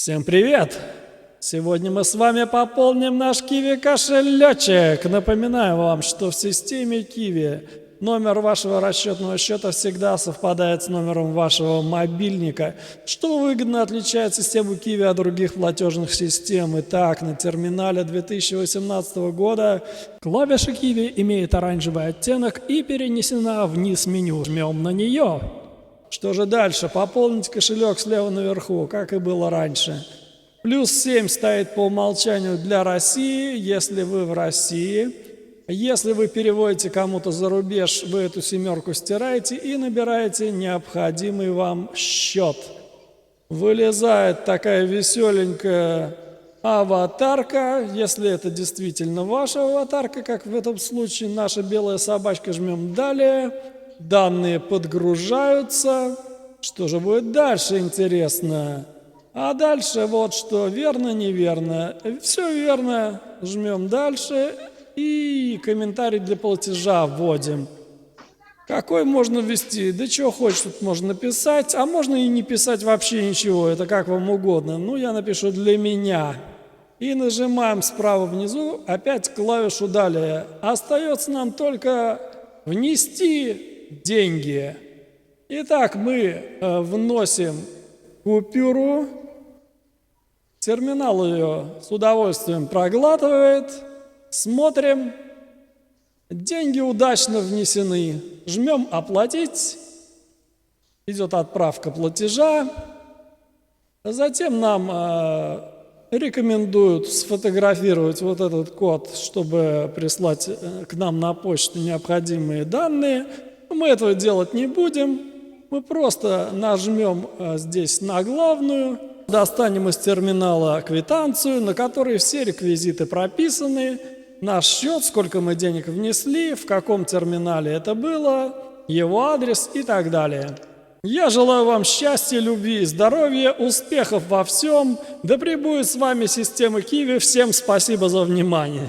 Всем привет! Сегодня мы с вами пополним наш Kiwi кошелечек. Напоминаю вам, что в системе Kiwi номер вашего расчетного счета всегда совпадает с номером вашего мобильника, что выгодно отличает систему Kiwi от других платежных систем. Итак, на терминале 2018 года клавиша Kiwi имеет оранжевый оттенок и перенесена вниз меню. Жмем на нее. Что же дальше? Пополнить кошелек слева наверху, как и было раньше. +7 стоит по умолчанию для России, если вы в России. Если вы переводите кому-то за рубеж, вы эту семерку стираете и набираете необходимый вам счет. Вылезает такая веселенькая аватарка. Если это действительно ваша аватарка, как в этом случае наша белая собачка, жмем «Далее». Данные подгружаются. Что же будет дальше, интересно? А дальше вот что, верно, неверно. Все верно, жмем дальше и комментарий для платежа вводим. Какой можно ввести? Да чего хочешь тут можно написать, а можно и не писать вообще ничего, это как вам угодно. Ну, я напишу «для меня». И нажимаем справа внизу опять клавишу «Далее». Остается нам только внести деньги. Итак, мы вносим купюру. Терминал ее с удовольствием проглатывает. Смотрим. Деньги удачно внесены. Жмем «Оплатить». Идет отправка платежа. Затем нам рекомендуют сфотографировать вот этот код, чтобы прислать к нам на почту необходимые данные. Мы этого делать не будем. Мы просто нажмем здесь на главную, достанем из терминала квитанцию, на которой все реквизиты прописаны, наш счет, сколько мы денег внесли, в каком терминале это было, его адрес и так далее. Я желаю вам счастья, любви и здоровья, успехов во всем. Да пребудет с вами система Kiwi. Всем спасибо за внимание.